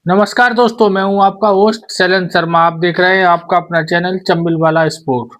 नमस्कार दोस्तों, मैं हूं आपका होस्ट शैलेंद्र शर्मा। आप देख रहे हैं आपका अपना चैनल चंबिल वाला स्पोर्ट।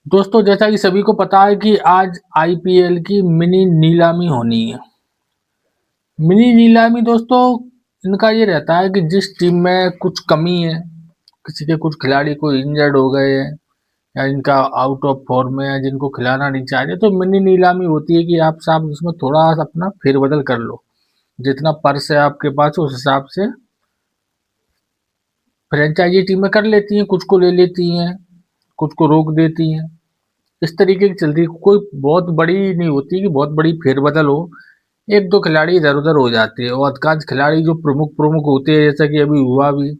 दोस्तों, जैसा कि सभी को पता है कि आज आईपीएल की मिनी नीलामी होनी है। मिनी नीलामी दोस्तों, इनका ये रहता है कि जिस टीम में कुछ कमी है, किसी के कुछ खिलाड़ी कोई इंजर्ड हो गए हैं या इनका आउट ऑफ फॉर्म है, जिनको खिलाना नहीं चाहिए, तो मिनी नीलामी होती है कि आप साहब इसमें थोड़ा सा अपना फेरबदल कर लो। जितना पर्स है आपके पास उस हिसाब से फ्रेंचाइजी टीमें कर लेती हैं, कुछ को ले लेती हैं, कुछ को रोक देती हैं। इस तरीके की चलती है, कोई बहुत बड़ी नहीं होती कि बहुत बड़ी फेरबदल हो। एक दो खिलाड़ी इधर उधर हो जाते हैं और अधिकांश खिलाड़ी जो प्रमुख प्रमुख होते हैं, जैसा कि अभी हुआ भी,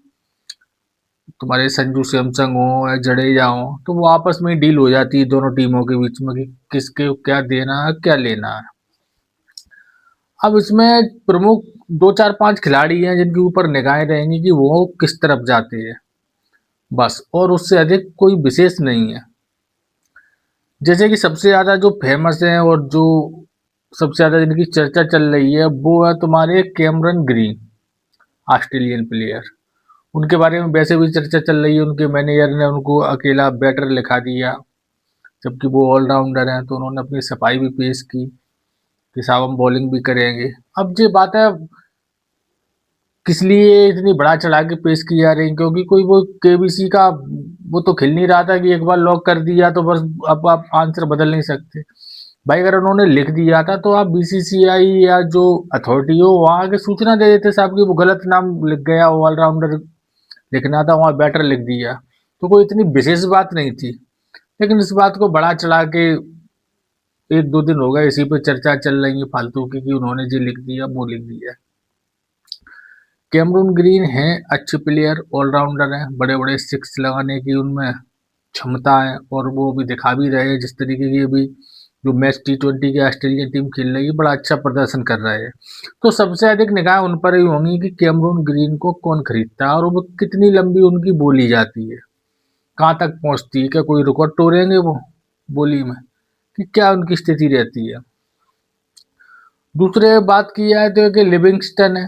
तुम्हारे संजू सैमसंग हो या जडेजा हो, तो वो आपस में डील हो जाती है दोनों टीमों के बीच में कि किसके क्या देना है क्या लेना है। अब इसमें प्रमुख दो चार पांच खिलाड़ी हैं जिनके ऊपर निगाहें रहेंगी कि वो किस तरफ जाते हैं, बस, और उससे अधिक कोई विशेष नहीं है। जैसे कि सबसे ज़्यादा जो फेमस है और जो सबसे ज़्यादा जिनकी चर्चा चल रही है वो है तुम्हारे कैमरन ग्रीन, ऑस्ट्रेलियन प्लेयर। उनके बारे में वैसे भी चर्चा चल रही है, उनके मैनेजर ने उनको अकेला बैटर लिखा दिया, जबकि वो ऑलराउंडर हैं। तो उन्होंने अपनी सफाई भी पेश की कि साहब हम बॉलिंग भी करेंगे। अब ये बात है, किस लिए इतनी बढ़ा चढ़ा के पेश की जा रही है, क्योंकि कोई वो केबीसी का वो तो खिल नहीं रहा था कि एक बार लॉक कर दिया तो बस अब आप आंसर बदल नहीं सकते। भाई अगर उन्होंने लिख दिया था तो आप बीसीसीआई या जो अथॉरिटी हो वहां आके सूचना दे देते साहब कि वो गलत नाम लिख गया, ऑलराउंडर लिखना था वहां बैटर लिख दिया, तो कोई इतनी विशेष बात नहीं थी। लेकिन इस बात को बढ़ा चढ़ा के एक दो दिन हो गए इसी पे चर्चा चल रही है फालतू की कि उन्होंने जी लिख दिया वो लिख दिया। कैमरून ग्रीन है अच्छे प्लेयर, ऑलराउंडर है, बड़े बड़े सिक्स लगाने की उनमें क्षमता है और वो भी दिखा भी रहे हैं। जिस तरीके की अभी जो मैच T20 की ऑस्ट्रेलियन टीम खेल रही है, बड़ा अच्छा प्रदर्शन कर रहे हैं। तो सबसे अधिक निगाह उन पर ही होंगी कि कैमरून ग्रीन को कौन खरीदता है और वो कितनी लंबी उनकी बोली जाती है, कहाँ तक पहुंचती है, क्या कोई रिकॉर्ड तोड़ेंगे वो बोली में, कि क्या उनकी स्थिति रहती है। दूसरे बात की जाए तो कि लिविंगस्टन है,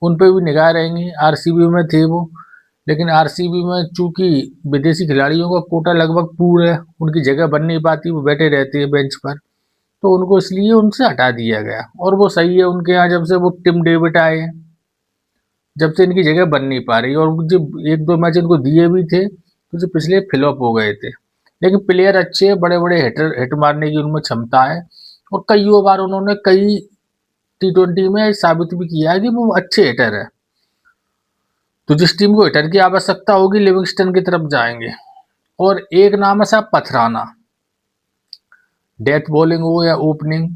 उन पे भी निगाह रहेंगी। आरसीबी में थे वो, लेकिन आरसीबी में चूंकि विदेशी खिलाड़ियों का कोटा लगभग पूरा है, उनकी जगह बन नहीं पाती, वो बैठे रहते हैं बेंच पर, तो उनको इसलिए उनसे हटा दिया गया। और वो सही है, उनके यहाँ जब से वो टिम डेविड आए हैं, जब से इनकी जगह बन नहीं पा रही, और जब एक दो मैच इनको दिए भी थे तो जो पिछले फ्लॉप हो गए थे। लेकिन प्लेयर अच्छे हैं, बड़े बड़े हिट मारने की उनमें क्षमता है, और कई बार उन्होंने कई T20 में साबित भी किया है कि वो अच्छे हिटर है। तो जिस टीम को हिटर की आवश्यकता होगी लिविंगस्टन की तरफ जाएंगे। और एक नाम है साहब पथराना, डेथ बॉलिंग हो या ओपनिंग,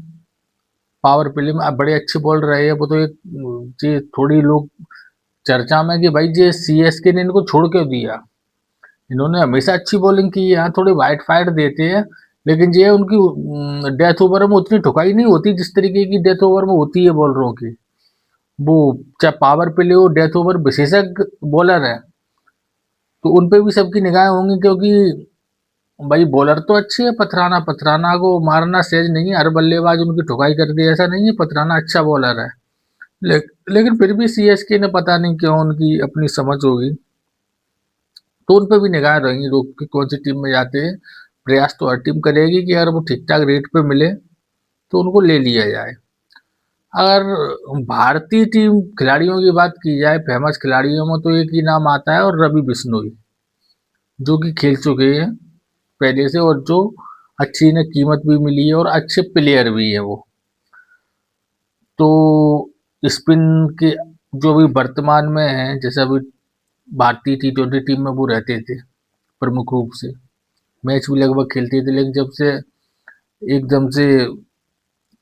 पावर प्ले में आप बड़े अच्छे बॉल रहे हैं। वो तो एक ये थोड़ी लोग चर्चा में कि भाई ये सीएसके ने इनको छोड़ क्यों दिया, इन्होंने हमेशा अच्छी बॉलिंग की है, यहाँ थोड़ी वाइट फाइट देते हैं, लेकिन ये उनकी डेथ ओवर में उतनी ठुकाई नहीं होती जिस तरीके की डेथ ओवर में होती है बॉलरों की। वो चाहे पावर प्ले हो, डेथ ओवर विशेषज्ञ बॉलर है, तो उन पे भी सबकी निगाहें होंगी, क्योंकि भाई बॉलर तो अच्छे है। पथराना पथराना को मारना सहज नहीं है, हर बल्लेबाज उनकी ठुकाई कर दे ऐसा नहीं है, पथराना अच्छा बॉलर है। ले, लेकिन फिर भी सीएसके ने पता नहीं क्यों उनकी अपनी समझ होगी, तो उन पे भी निगाह रहेंगी लोग कि कौन सी टीम में जाते हैं। प्रयास तो हर टीम करेगी कि अगर वो ठीक ठाक रेट पे मिले तो उनको ले लिया जाए। अगर भारतीय टीम खिलाड़ियों की बात की जाए, फेमस खिलाड़ियों में तो एक ही नाम आता है, और रवि बिश्नोई, जो कि खेल चुके हैं पहले से और जो अच्छी इन्हें कीमत भी मिली है और अच्छे प्लेयर भी है वो। तो स्पिन के जो अभी वर्तमान में है, जैसे अभी भारतीय T20 टीम में वो रहते थे प्रमुख रूप से, मैच भी लगभग खेलते थे, लेकिन जब से एकदम से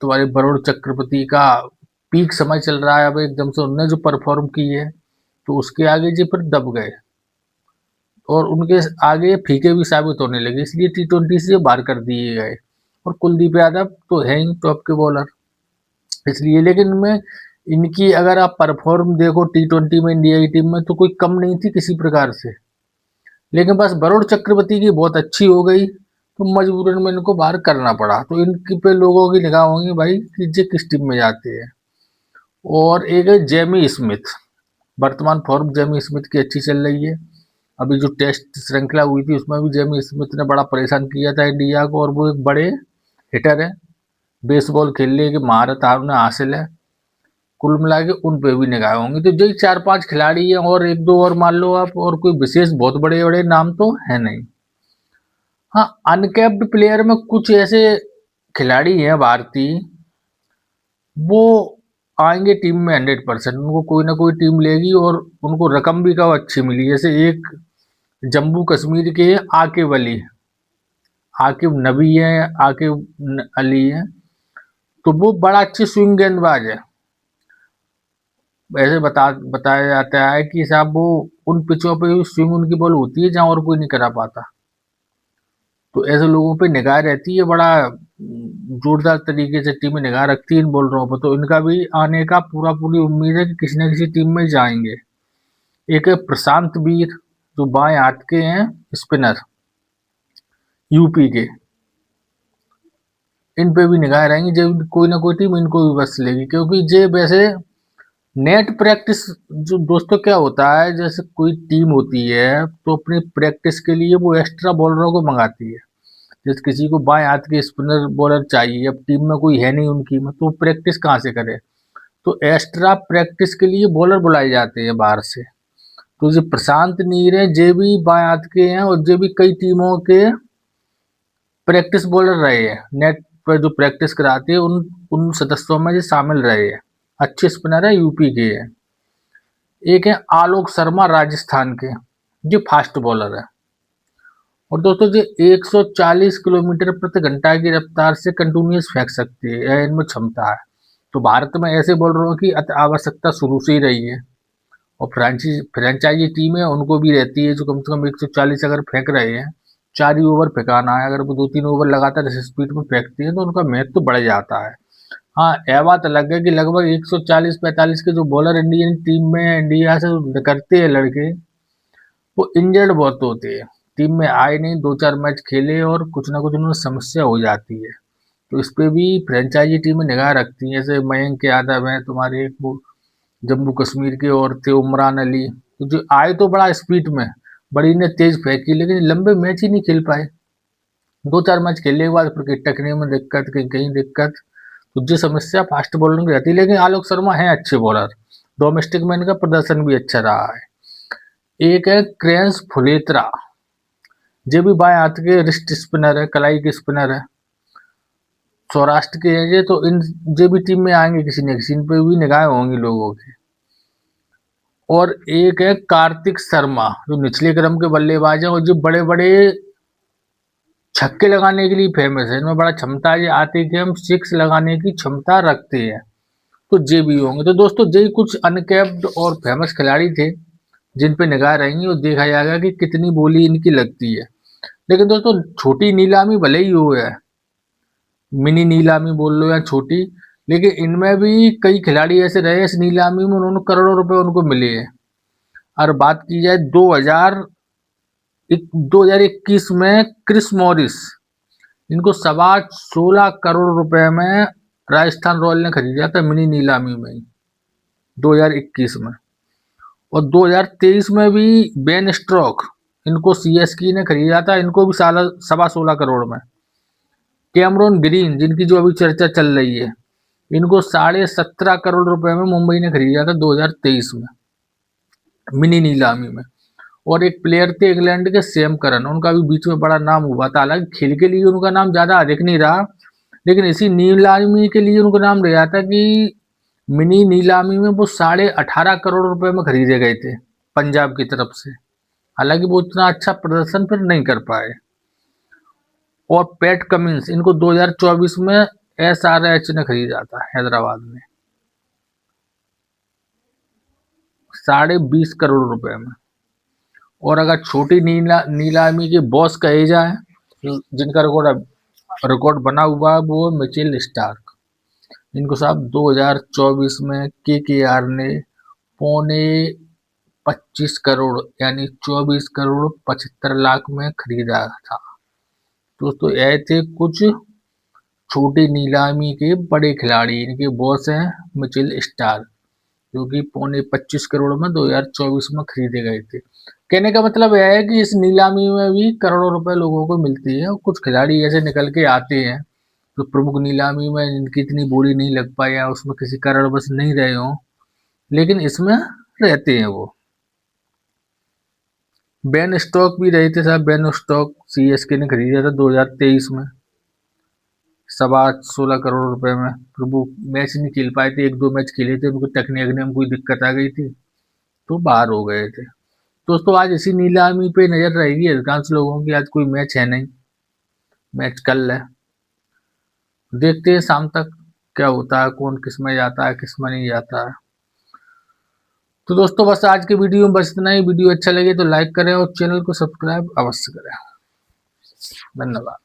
तुम्हारे वरुण चक्रवर्ती का पीक समय चल रहा है, अब एकदम से उनने जो परफॉर्म की है तो उसके आगे जी फिर दब गए, और उनके आगे फीके भी साबित होने लगे, इसलिए T20 से बाहर कर दिए गए। और कुलदीप यादव तो है ही टॉप के बॉलर, इसलिए। लेकिन मैं इनकी अगर आप परफॉर्म देखो T20 में इंडिया की टीम में, तो कोई कम नहीं थी किसी प्रकार से, लेकिन बस वरुण चक्रवर्ती की बहुत अच्छी हो गई तो मजबूरन में इनको बाहर करना पड़ा। तो इनकी पे लोगों की निगाह होंगी भाई कि ये किस टीम में जाते हैं। और एक है जेमी स्मिथ, वर्तमान फॉर्म जेमी स्मिथ की अच्छी चल रही है। अभी जो टेस्ट श्रृंखला हुई थी उसमें भी जेमी स्मिथ ने बड़ा परेशान किया था इंडिया को, और वो एक बड़े हिटर है, बेसबॉल खेलने की महारत उन्हें हासिल है। कुल मिला के उन पे भी निगाह होंगी। तो यही 4-5 खिलाड़ी हैं, और एक दो और मान लो आप, और कोई विशेष बहुत बड़े बड़े नाम तो है नहीं। हाँ, अनकैप्ड प्लेयर में कुछ ऐसे खिलाड़ी हैं भारतीय, वो आएंगे टीम में 100%, उनको कोई ना कोई टीम लेगी, और उनको रकम भी कब अच्छी मिली। जैसे एक जम्मू कश्मीर के आकिब अली, आकिब नबी है, आकिब अली है, तो वो बड़ा अच्छे स्विंग गेंदबाज है। ऐसे बताया जाता है कि साहब वो उन पिचों पे भी स्विंग उनकी बॉल होती है जहां और कोई नहीं करा पाता। तो ऐसे लोगों पे निगाह रहती है, बड़ा जोरदार तरीके से टीमें निगाह रखती है इन बॉलरों पर। तो इनका भी आने का पूरी उम्मीद है कि किसी न किसी टीम में जाएंगे। एक है प्रशांत वीर, जो बाएं हाथ के हैं स्पिनर, यूपी के, इन पे भी निगाह रहेंगी। जब कोई ना कोई टीम इनको भी बस लेगी, क्योंकि जे वैसे नेट प्रैक्टिस, जो दोस्तों क्या होता है, जैसे कोई टीम होती है तो अपनी प्रैक्टिस के लिए वो एक्स्ट्रा बॉलरों को मंगाती है। जैसे किसी को बाएं हाथ के स्पिनर बॉलर चाहिए, अब टीम में कोई है नहीं उनकी में, तो प्रैक्टिस कहाँ से करे। तो एक्स्ट्रा प्रैक्टिस के लिए बॉलर बुलाए जाते हैं बाहर से। तो जो प्रशांत नीर है, जे भी बाएं हाथ के हैं, और जे भी कई टीमों के प्रैक्टिस बॉलर रहे हैं, नेट पर जो प्रैक्टिस कराते हैं उन उन सदस्यों में जो शामिल रहे हैं। अच्छे स्पिनर है, यूपी के हैं। एक है आलोक शर्मा राजस्थान के, जो फास्ट बॉलर है। और दोस्तों जो 140 किलोमीटर प्रति घंटा की रफ्तार से कंटिन्यूस फेंक सकती है, यह इनमें क्षमता है। तो भारत में ऐसे बॉलरों की आवश्यकता शुरू से ही रही है, और फ्रेंचाइजी टीमें उनको भी रहती है, जो कम से कम 140 अगर फेंक रहे हैं, 4 ही ओवर फेंकाना है, अगर वो 2-3 ओवर लगातार इस स्पीड में फेंकती है तो उनका महत्व तो बढ़ जाता है। हाँ, यह बात अलग है कि लगभग 140-45 के जो बॉलर इंडियन टीम में इंडिया से करते हैं लड़के, वो इंजर्ड बहुत होते हैं, टीम में आए नहीं, 2-4 मैच खेले और कुछ ना कुछ उन्हें समस्या हो जाती है। तो इस पे भी फ्रेंचाइजी टीमें निगाह रखती हैं। जैसे मयंक यादव हैं तुम्हारे, वो जम्मू कश्मीर के, और थे उमरान अली, तो जो आए तो बड़ा स्पीड में, बड़ी ने तेज फेंकी, लेकिन लंबे मैच ही नहीं खेल पाए। 2-4 मैच खेलने के बाद फिर टकने में दिक्कत, कहीं कहीं दिक्कत। तो जो समस्या फास्ट बॉलिंग की रहती है, लेकिन आलोक शर्मा है अच्छे बॉलर, डोमेस्टिक में इनका प्रदर्शन भी अच्छा रहा है। एक है क्रेंस फुलेत्रा, जो भी बाएं हाथ के रिस्ट स्पिनर है, कलाई के स्पिनर है, सौराष्ट्र के हैं ये। तो इन जो भी टीम में आएंगे किसी न किसी, इन पे भी निगाह होंगी लोगों की। और एक है कार्तिक शर्मा, जो निचले क्रम के बल्लेबाज हैं, और जो बड़े बड़े छक्के लगाने के लिए फेमस है, इनमें बड़ा क्षमता है, ये आते कि हम 6 लगाने की क्षमता रखते हैं। तो जे भी होंगे। तो दोस्तों जे कुछ अनकैप्ड और फेमस खिलाड़ी थे जिन पे निगाह रहेंगी, और देखा जाएगा कि कितनी बोली इनकी लगती है। लेकिन दोस्तों छोटी नीलामी भले ही हो है, मिनी नीलामी बोल लो या छोटी, लेकिन इनमें भी कई खिलाड़ी ऐसे रहे इस नीलामी में, उन्होंने करोड़ों रुपए उनको मिले हैं। और बात की जाए 2021 में क्रिस मॉरिस, इनको 16.25 करोड़ रुपए में राजस्थान रॉयल ने खरीदा था, मिनी नीलामी में ही 2021 में। और 2023 में भी बेन स्ट्रोक, इनको सीएसके ने खरीदा था, इनको भी 16.25 करोड़ में। कैमरॉन ग्रीन, जिनकी जो अभी चर्चा चल रही है, इनको 17.5 करोड़ रुपए में मुंबई ने खरीदा था 2023 में, मिनी नीलामी में। और एक प्लेयर थे इंग्लैंड के सैम करन, उनका भी बीच में बड़ा नाम हुआ था, हालांकि खेल के लिए उनका नाम ज्यादा अधिक नहीं रहा, लेकिन इसी नीलामी के लिए उनका नाम रहा था कि मिनी नीलामी में वो 18.5 करोड़ रुपए में खरीदे गए थे पंजाब की तरफ से। हालांकि वो उतना अच्छा प्रदर्शन फिर नहीं कर पाए। और पैट कमिंस, इनको 2024 में एसआरएच ने खरीदा था हैदराबाद में 20.5 करोड़ रुपए में। और अगर छोटी नीलामी के बॉस कहे जाए, जिनका रिकॉर्ड बना हुआ है, वो मिचेल स्टार्क। इनको साहब 2024 में केकेआर ने 25.25 करोड़, यानी 24.75 करोड़ में खरीदा था। दोस्तों यह थे कुछ छोटी नीलामी के बड़े खिलाड़ी, इनके बॉस हैं मिचेल स्टार्क। जो कि 25.25 करोड़ में 2024 में खरीदे गए थे। कहने का मतलब यह है कि इस नीलामी में भी करोड़ों रुपए लोगों को मिलती है और कुछ खिलाड़ी ऐसे निकल के आते हैं जो प्रमुख नीलामी में जिनकी इतनी बोली नहीं लग पाई या उसमें किसी कारणवश नहीं रहे हों, लेकिन इसमें रहते हैं वो। बेन स्टॉक भी रहे थे साहब। बेन स्टॉक सीएसके ने खरीदा था 2023 में 16.25 करोड़ रुपए में। फिर वो मैच नहीं खेल पाए थे, 1-2 मैच खेले थे, उनको टखने अगने में कोई दिक्कत आ गई थी तो बाहर हो गए थे। दोस्तों आज इसी नीलामी पे नजर रहेगी अधिकांश लोगों की। आज कोई मैच है नहीं, मैच कल है। देखते हैं शाम तक क्या होता है, कौन किस में जाता है किस में नहीं जाता है। तो दोस्तों बस आज के वीडियो में बस इतना ही। वीडियो अच्छा लगे तो लाइक करें और चैनल को सब्सक्राइब अवश्य करें। धन्यवाद।